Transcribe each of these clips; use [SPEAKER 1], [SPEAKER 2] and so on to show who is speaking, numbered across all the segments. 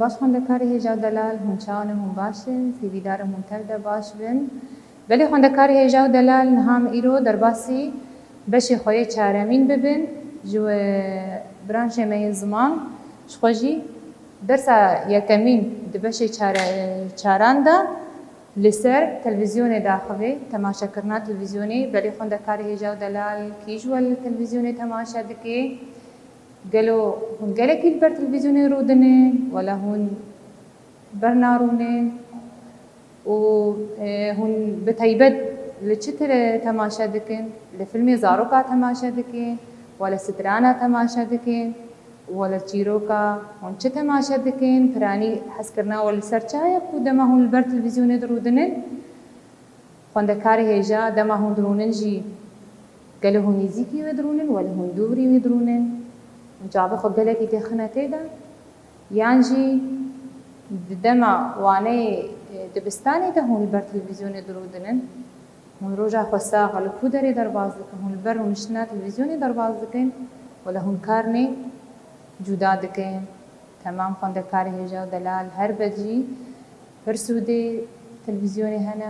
[SPEAKER 1] باش خوندکاری هێژا و دەلال هون چاوانم هون باشن سیویدارم هون تەردا باش بن بەلێ خوندکاری هێژا و دەلال نهام ئیرۆ دەرباسی بەشی خۆی چارەمین ببن ji branşê me yên ziman ji xwe jî dersa yekemîn di beşê çaran da li ser televîzyonê daxivê temaşekirina televîzyonê belê xwendekarê hêja û delal kî ji we li televîzyonê temaşe dike gelo hûn gelekî li ber televîzyonê rûdinin wala hûn bernarûnin û hûn bi taybet li çi temaşe dikin li filmê zaroka temaşe dikin wala strana temaşe dikin wala çîroka hûn çi temaşe dikin piranî hezkirina we li ser çaye ku dema hûn li ber televîzyonê dirûdinin xwendekarê hêja dema hûn dirûnin jî gelo hûn nêzîkî wê dirûnin wala hûn dûrî wê dirûnin hûn çavê xwe gelekî têxine têda yan jî di dema waneyê dibistanê de hûn li ber televîzyonê dirûdinin hûn roja xwe sax li ku derê derbas dikin hûn li ber rûniştina televîzyonê derbas dikin wala hûn karnê cuda dikin temam xwendekarê hêja û delal her be jî pir sûdê televîzyonê hene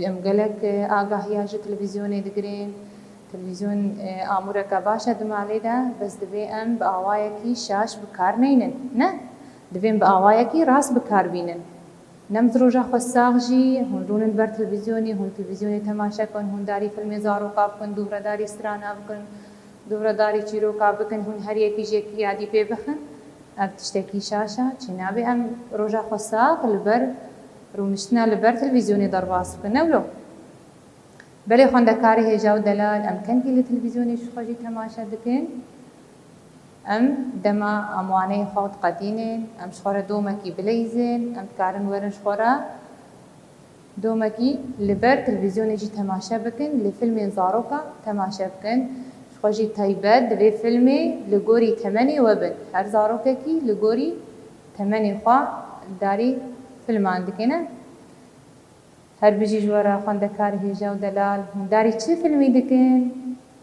[SPEAKER 1] em gelek agahiya ji televîzyonê digirin televîzyon amûreka baş e di malê de bes divê em bi awayekî şaş bi kar neynin ne divên bi awayekî rast bi kar bînin nem di roja xwe sax jî hûn rûnin ber televîzyonê hûn televîzyonê temaşe kirin hûn darî filmê zaroka bikin dûhredarî strana bikin dûhredarî çîroka bikin hûn her yekî ji yekî yadî pê bixin ev tiştekî şaş e çênabê em roja xwe sax li ber rûniştina li ber televîzyonê derbas bikin newlo belê xwendekarê hêja û delal em kengî li televîzyonê ji xwe jî temaşe dikin em dema em waneyê xwe diqedînin em ji xwe re domekî bileyzin em dikarin werin ji xwe re domekî li ber televîzyonê jî temaşe bikin li filmên zaroka temaşe bikin ji xwe jî taybet divê filmê li gorî temenê we bin her zarokekî li gorî temenê xwe darî filman dikine her bijî ji we re xwendekarê hêja û delal hûn darî çi filmî dikin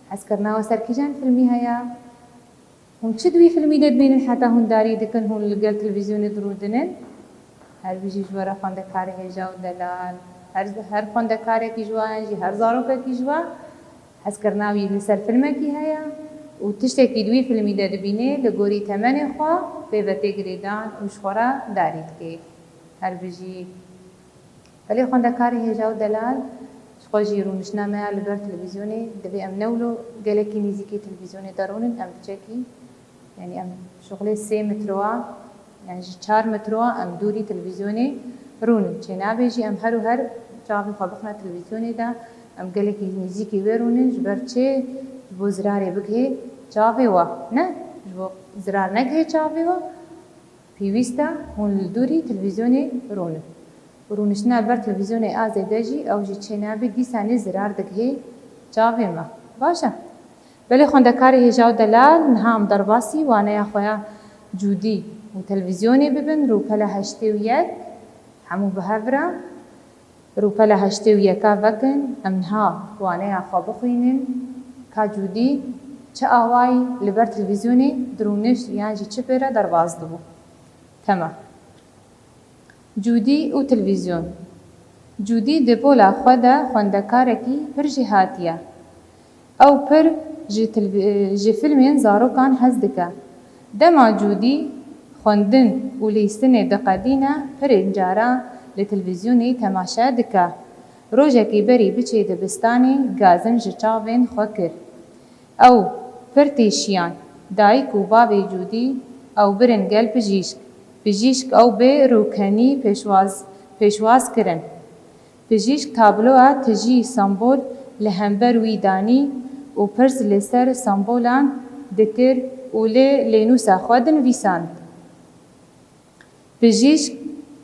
[SPEAKER 1] hezkirina we ser kîjan filmî heya hûn çi di wî filmî de dibînin heta hûn darî dikin hûn li gel televîzyonê dirûdinin her bijî ji we re xwendekarê hêja û delal her xwendekarekî ji wan jî her zarokekî ji we hezkirina wî li ser filmekî heya û tiştekî di wî filmî de dibînê li gorî temenê xwe pêvetê girêdan û ji xwe re darî dike her bijî belê xwendekarê hêja û delal ji xwe jî rûniştina me ya li ber televîzyonê divê em newlo gelekî nêzîkî televîzyonê de rûnin em biçekî yani em şuxulê 3 metroa yani ji 4 metroa em dûrî televîzyonê rûnin çênabê jî em her û her çavê xwe bixine televîzyonê de em gelekî nêzîkî wê rûnin ji ber çê ji bo zirarê bigihê çavê we ne ji bo zirar negihê çavê we pêwîst e hûn li dûrî televîzyonê rûnin rûniştina ber televîzyonê a zêde jî ew jî çênabê dîsanê zirar digihê çavê me baş e belê xwendekarê hêja û delal niha em derbasî waneya xwe ya cûdî û televîzyonê bibin rûpela heştê û yek hemû bi hev re rûpela heştê û yeka vekin em niha waneya xwe bixwînin ka cûdî çi awayî li ber televîzyonê dirûniş yan jî çi pêre derbas dibû temam cûdî û televîzyon cûdî di pola xwe de xwendekarekî pir jî hatiye ew pir ji filmên zarokan hez dike dema cûdî xwendin û lîstinê diqedîne pirên caran li televîzyonê temaşe dike rojekê berî biçê dibistanê gazin ji çavên xwe kir ew pir têşiyan dayîk û bavê cûdî ew birin gel bijîşk bijîşk ew bê rûkenî pêşwaz kirin bijîşk tabloya tijî sembol li hember wî danî û pirs li ser sembolan dikir û lê lênûsa xwe dinivîsand bijîşk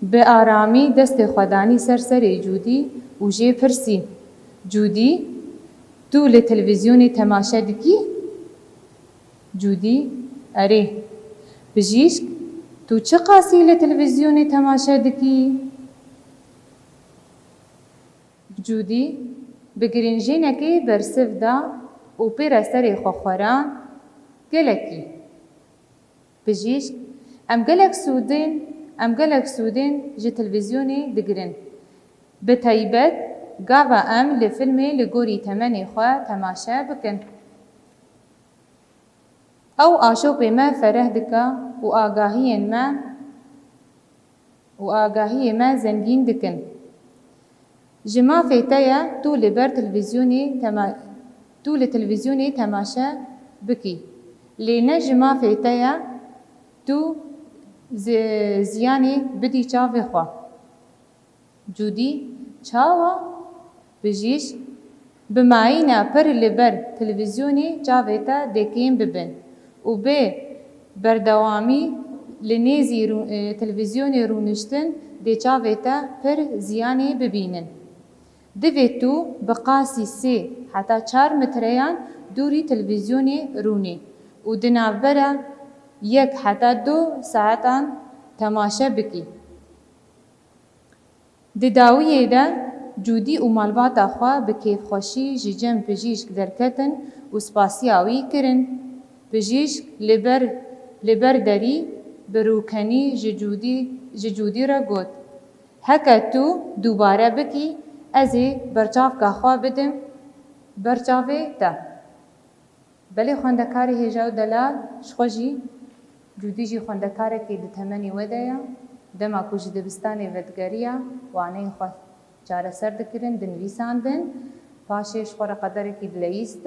[SPEAKER 1] bi aramî destê xwe danî ser serê cûdî û jê pirsî cûdî tu li televîzyonê temaşe dikî cûdî erê bijîşk tu çi qasî li televîzyonê temaşe dikî cûdî bi girînjênekê bersiv da û pêra serê xwe xweran gelekî bijîşk ام گلک سودین جی تلویزیونی دگرن. بتایبەت گاوا ام لفیلمی لگوری تمنی خواه تماشا بکن. او آشوپی ما فره دکا و آگاهی ما زنگین دکن. جما فیتایا تو لتلویزیونی تماشا بکی. لینا جما فیتایا تو زیانی بدی چاوی خواه. جودی چاوا بجیش بمعینا پر لبر تلویزیونی چاوی تا دکیم ببن. و به بردوامی لنیزی تلویزیونی رونشتن دی چاوی تا پر زیانی ببینن. دوی تو بقاسی 3 حتی 4 متریان دوری تلویزیونی رونی و دنابرا 1 حتی 2 ساعتان تماشا بکی. دداویه دا جودی و مالباتا خواه بکیف خوشی جم پجیشک درکتن و سپاسیاوی کرن. پجیشک لبر داری بروکنی جودی را گوت. هکا تو دوباره بکی ازی برچاف که خواه بدم برچافه تا. بله خوندکاری هجاو دلال شخوشی جودی جی خوندکاره که دتمنی ودایا دما کوچ دبستانی ودگریا وانه خواه چاره سر دکرن دنویساندن پاشش خور قدر که دلیست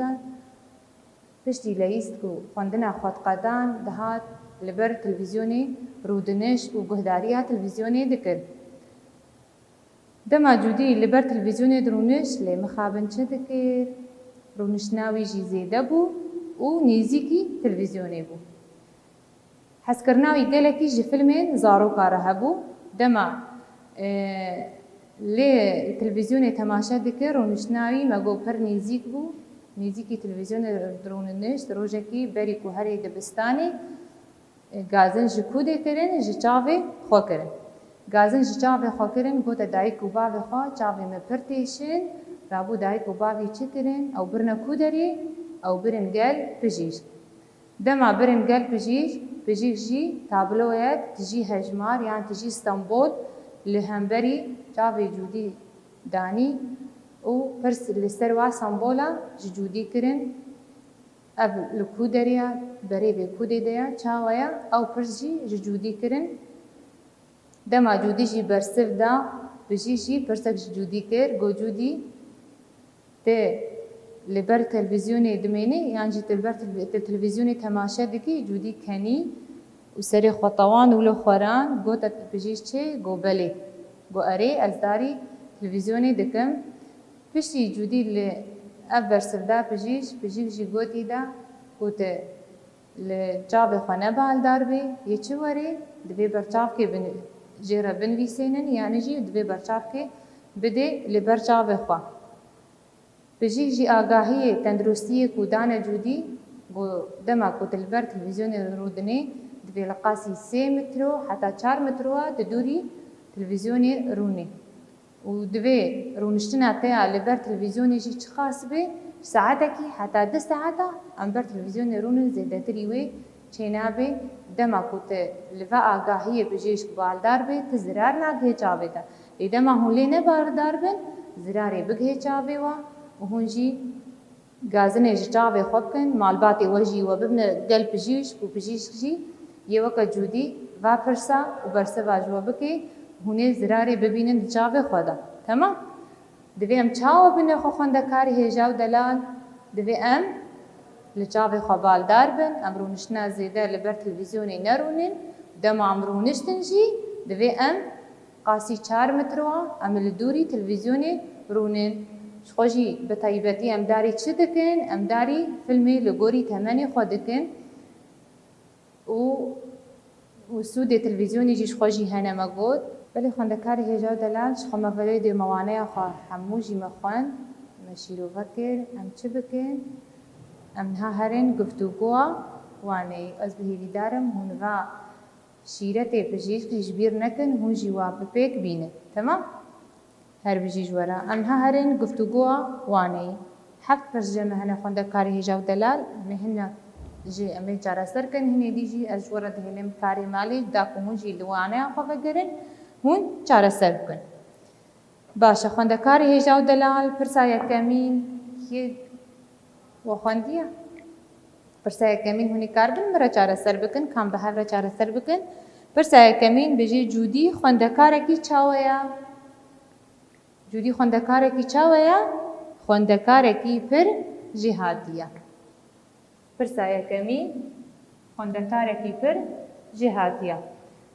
[SPEAKER 1] پشتی لیست کو خوندنا خود قدان دهات لبر تلویزیونی رودنش و گهداریا تلویزیونی دکر. دما جودی لبر تلویزیونی درونش لی مخابن چه دکر رونشناوی جی زیده بو و نیزیکی تلویزیونی بو. حس کرناوی گلکی جی فیلمین زارو کاره هبو دما لی تلویزیونی تماشا دکر رونشناوی مگو پر نیزیک بو نیزیکی تلویزیون درونش دروجه کی بری کو هری دبستانی گازن جکو دکرن جچاوی خو کرن. گازن جچاوی خو کرن گوت دای کو باوی خو چاوی مپرتیشن رابو دای کو باوی چی کرن او برنا کو دری او برن گل پجیش. دما برن گل پجیش جی تابلویت تجی هجمار یعنی تجی استانبول لهمبری چاوی جودی دانی او پرس لستر وا سامبولا جودی کرن اب لکودریا بری به کودی دیا چاویا او پرس جی جودی کرن دما جودی جی برسف دا بجی پرسک جودی کر گو جودی ته لبر تلویزیونی دمینی یعنی جی لبر تلویزیونی تماشا دکی جودی کنی و سری خطوان ولو خوران گو تا بجیش چه گو بلی گو اری از داری تلویزیونی دکم پشتی جودی ل افر سفدا پجیش جی گوتی دا گوت ل جاب خانه بال داربی یه چه وری دوی برچاف که جیره بنویسینن یعنی جی دوی برچاف که بده لبرچاف خوا. جی آگاهی تندرستی کودان جودی گو دما کو تلبر تلویزیون رودنی دوی لقاسی 3 مترو حتی 4 مترو دوری تلویزیون رونی. و دوی رونشتنا تیا لبر تلویزیونی جی چه خاص به ساعته کی حتی 2 ساعته ام بر تلویزیون رونی زیاده تریوی چینا به دما کوت لوا آگاهی بجیش بالدار به تزرار نگه چاوه دا لیدما هولی نه باردار بن زراری بگه چاوه و هونجی گازنه چاوه خوب کن مالباتی وجی و ببن گل بجیش و بجیش جی یه وقت جودی و پرسا و برسه واجوا بکی هونه زراری ببینن چاوه خدا تمام دوی ام چاو بینه خو خوندکاری هجاو دلال دوی ام لچاوی خوابال دار بن امرونشنا زیده لبر تلویزیونی نرونین دم امرونشتن جی دوی ام قاسی 4 متروا ام لدوری تلویزیونی رونین شخوشی بطایبتی ام داری چه دکن ام داری فیلمی لگوری تمنی خود دکن و سود تلویزیونی جی شخوشی هنه مگود ولی خوندکاری هجاو دلال شخو مفلی دی موانه خواه هموجی مخوان مشیرو فکر ام چه بکن ام ها هرن گفتگوها وانی از بهیری دارم هنگا شیرت پجیش جبیر نکن هون جواب بپیک بینه تمام هر بجیج ورا ام ها هرن گفتگوها وانی 7 پرس جمع هنه خونده کاری هجاو دلال مهنه جی امی چاره سر کن هنی دیجی از ورد هنم کاری مالی دا کمون جی لوانه آخوا بگرن هون چاره سر کن باشه خوندکاری هجا و دلال پرسا یکمین و خوندیه پرسا یکمین هونی کار بن مرا چاره سر بکن کام به هر چاره سر بکن پرسا یکمین بجی جودی خوندکاره کی چاویا جودی خوندکاره کی چاویا خوندکاره کی پر جهادیه پرسا یکمین خوندکاره کی پر جهادیه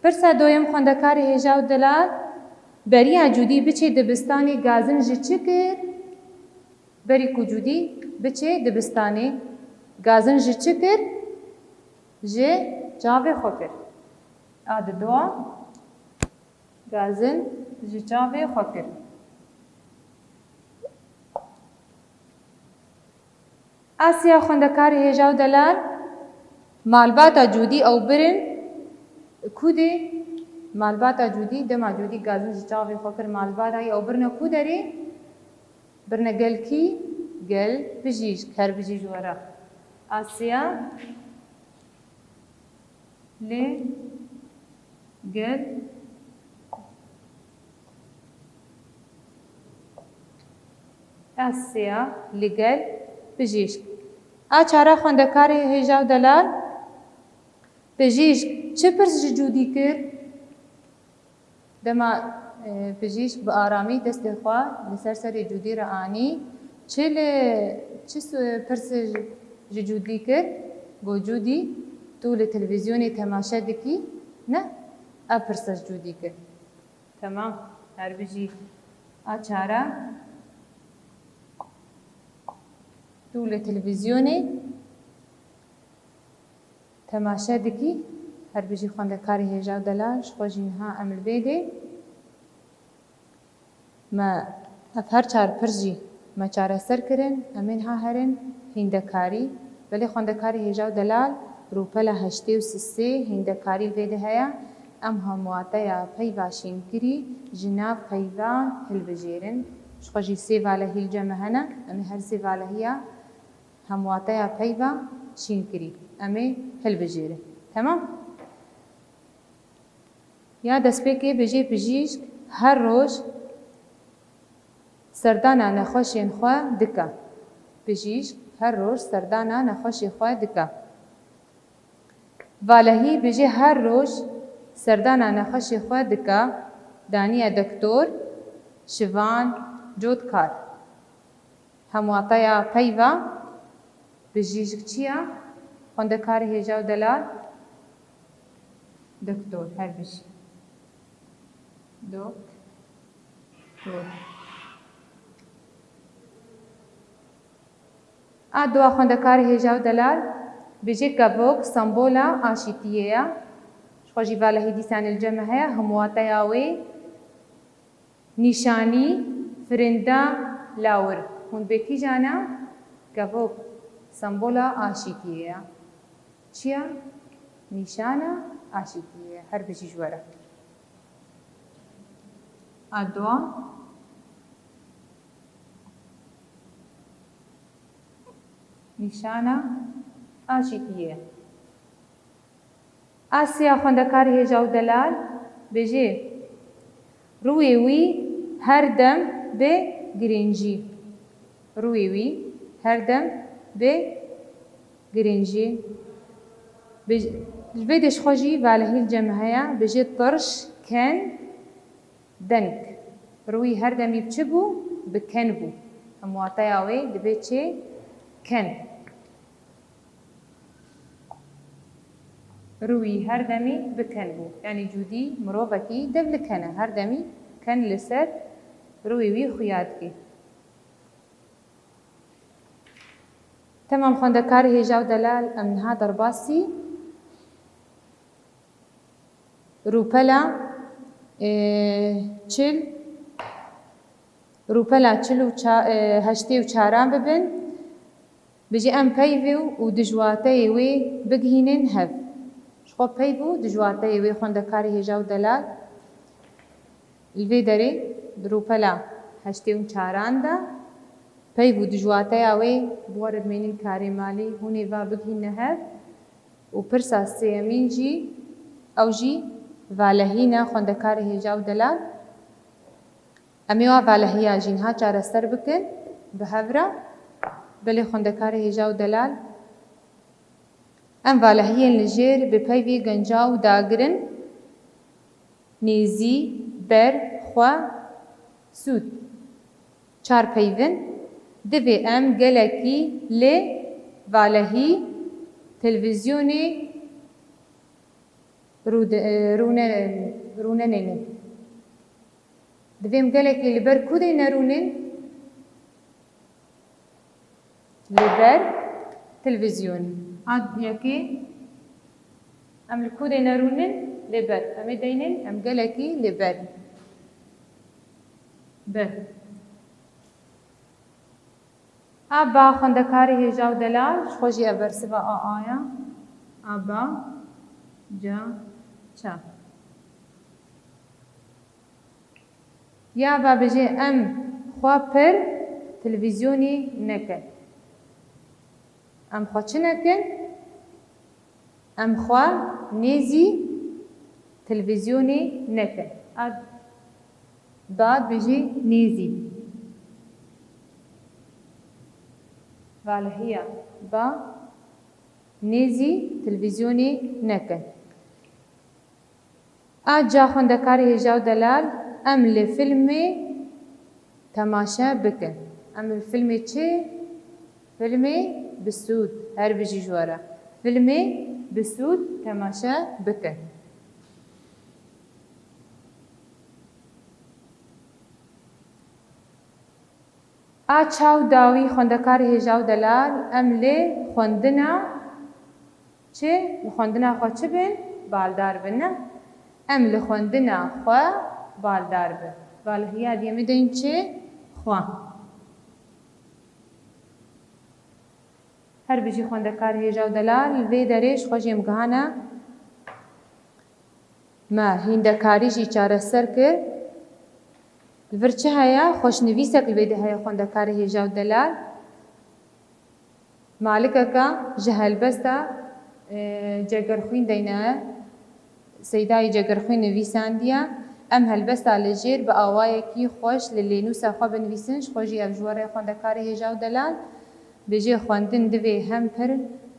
[SPEAKER 1] پرسا دویم خوندکاری هجا و دلال بریا جودی بچه دبستانی گازن جی چی کر بری کو جودی بچه دبستانی گازن جی چی کر جی جاوه خو کر آد دوا گازن جی جاوه خو کر آسیا خوندکاری هجا و دلال مالباتا جودی او برن کوده مالباتا جودی دما جودی گازن جاوی خوکر مالباتا یا برنا کو داری برنا گل کی گل بجیج کر بجیج ورا آسیا لی گل آسیا لی گل بجیج آچارا خوندکاری هجا و دلال بجیج چه پرس جودی کر دما پزیشک به آرامی دست خواه لسر سر جودی را آنی چه پرس جودی کرد گو جودی تو لتلویزیونی تماشا دکی نه پرسش جودی کرد تمام هر بجی آچارا تو لتلویزیونی تماشا دکی هر بجی خوندکاری هجا و دلال شخوجی نها عمل بیده ما هر چار پرجی ما چاره سر کرن امین ها هرن هندکاری ولی خوندکاری هجا و دلال روپلا هشتی و سسه هندکاری بیده هیا ام همواته یا پی باشین کری جناب پیوان هل بجیرن شخوجی سی واله هیل جمع هنه امی هر سی واله هیا همواته یا پیوان شین کری امی هل بجیرن تمام؟ یا دست پێکێ بێژێ پزیشک هەر ڕۆژ سەردانا نەخۆشیên xwe dike. Pizîşk her roj serdana nexweşê xwe dike. Valehî bêje her roj serdana nexweşê xwe dike, daniye doktor, şivan, cotkar. Hemwateya peyva pizîşk çi ye? Xwendekarê hêja û delal doktor her bijî. Doktor. A dua xwendekarê hêja û delal bêje kevok sembola aşîtiyê ye. Ji xwe jî valehî dîsan li cem heye hemwateya wê nîşanî firinda lawir. Hûn bê kîjan e? Kevok sembola aşîtiyê ye. Çi ye? Nîşana aşîtiyê ye. Her bijî ji we re. A dua nîşana aşîtiyê. Asya xwendekarê hêja û delal bêje rûyê wî her dem bê girîncî. Rûyê wî her dem bê girîncî. Ji vê de ji xwe jî valehî li cem heye bêje tirş, ken, deng. Rûyê her demî çi bû? Bi ken bû. Hemwateya wê dibe çê? Ken. Rûyî her demî bi ken bû. Yani cûdî mirovekî dev li ken e. Her demî ken li ser rûyê wî xuya dike. Temam xwendekarê hêja û delal em niha derbasî rûpela çil rûpela çil û heştê û çaran bibin bêje em peyvê û dijwateyê wê bigihînin hev. Ji xwe peyv û dijwateyê wê xwendekarê hêja û delal li vê derê di rûpela heştê û çaran de peyv û dijwateya wê bi we re dimênin karê malî hûn ê va bigihîne hev و پرسا سیمین جی او جی والهینا خوندکار هیجا و دلال امیوا والهیا جینها چاره سر بکن به هورا بلی خوندکار هیجا و دلال ام والهیین لجیر به پیوی گنجا و داگرن نیزی بر خوا سود چار پیون دوی ام گلکی لی والهی تلویزیونی رونه نینن دویم گلکی لبر کودی نرونن لبر تلویزیون عاد یکی ام الكودي نرونن لبر ام دينن ام قالكي لبر بر ابا خندكاري هجا ودلال خوجي ابرسبا آیا ابا جا چا یا با بجي ام خوا پر تلویزیونی نکن ام خوا چه نکن ام خوا نیزی تلویزیونی نکن بعد بجي نیزی والهیا با نیزی تلویزیونی نکن جا خوندکاری هجا و دلال ام لفیلم تماشا بکن ام الفیلم چه؟ فیلم بسود هر بجي جوارا فیلم بسود تماشا بکن چاو داوی خوندکار هجا و دلال ام لی خوندنا چه؟ لخوندنا خوا چه بین؟ بالدار بین ام لخوندنا خوا بالدار بین والهیا دیمی دین چه؟ خوا هر بجی خوندکار هجا و دلال وی دریش خوش امگهانا ما هندکاری جی چاره سر کر ورچه هیا خوش نویسک الویده هیا خوندکار هجا و دلال مالکه که جهل بسته جگرخوین دینه سیدای جگرخوین نویساندیه ام هلبسته لجیر به آوائه کی خوش للینوسا خواه بنویسنش خوشی افجواره خوندکار هجا و دلال بجي خواندن دوی هم پر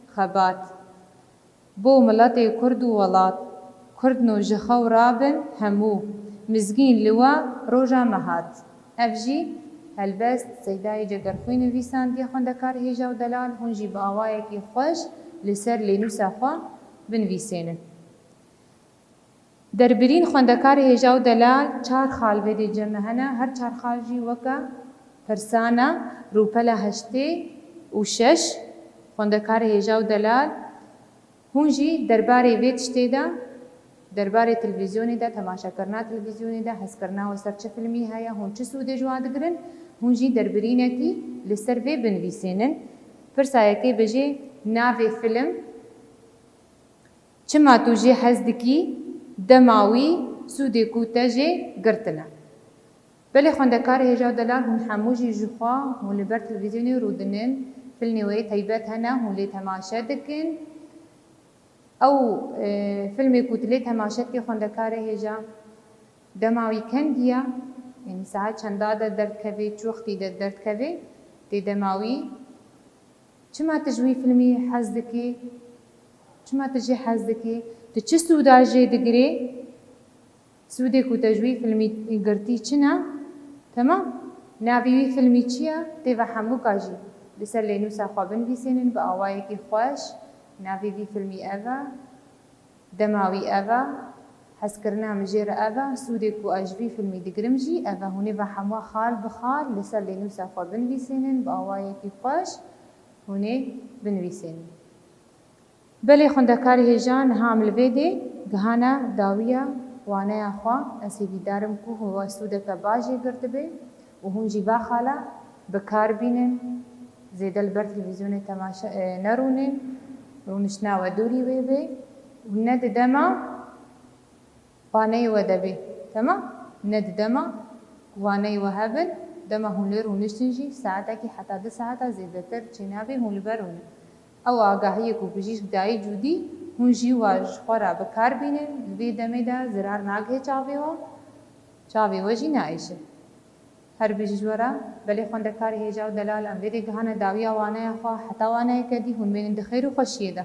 [SPEAKER 1] خبات بو ملت کرد و ولات کرد نو جخو رابن همو مزگین لوا روژا مهات افجی هلبست سیدای جگرخوی نویسان دی خوندکار هیجا و دلال هنجی با آوائه کی خوش لسر لینوسا خواه بنویسینن دربرین خوندکار هیجا و دلال چار خال ویدی جمعهنا هر چار خال جی وکا پرسانا روپلا هشته و شش خوندکار هیجا و دلال هونجی درباره ویت شته دا درباره تلویزیونی دا تماشا کرنا تلویزیونی دا حس کرنا و سر چه فیلمی هیا هون چه سوده جواد گرن هونجی دربرینه کی لسر وی بنویسینن پرسایه که بجی ناوی فیلم چما توجی حزدکی دماوی سوده کوتا جی گرتنا بله خوندکار هجا و دلال هون حموجی جخوا هون لبر تلویزیونی رودنن فیلمی تایبت هنه هون لی تماشا دکن او فیلمی کوتلی تماشا کی خوندکار هجا دماوی کندیا یعنی ساعت چندا درد کوی چوختی درد کوی تی دماوی چما تجوی فیلمی حزدکی چما تجی حزدکی تو چه سوداجی دگری سودی کو تجوی فیلمی گرتی چنا تمام ناوی فیلمی چیه تی و همو کاجی لسر لینوسا خوابن بیسینن با آوائه کی خوش ناوی فیلمی اوا دماوی اوا حس کرنا مجیر اوا سودی کو اجوی فیلمی دگرم جی اوا هونی و همو خال بخال لسر لینوسا خوابن بیسینن با آوائه کی خوش هونی بنویسینن بله خوندکار هجان هامل ویده گهانا داویا وانه اخوا اسیبی دارم کو هو سوده که باجی گرد بی و هونجی با خالا بکار بینن زیده البر تلویزیون تماشا نرونن رونشنا و دوری وی بی و ند دما وانه و دبی تمام ند دما وانه و هبن دما هون لر رونشتنجی ساعتا کی حتی 2 ساعتا زیده تر چنابی هون لبرونه او آگاهی کو بجیش دای جودی هون جی واج خورا بکار بینن وی دمی دا زرار ناگه چاوی و جی نایشه هر بیش جورا بلی خوندکاری هجاو دلال ام ویدی گهانه داویا وانه خوا حتا وانه کدی هون بینن دخیر و خوشیه ده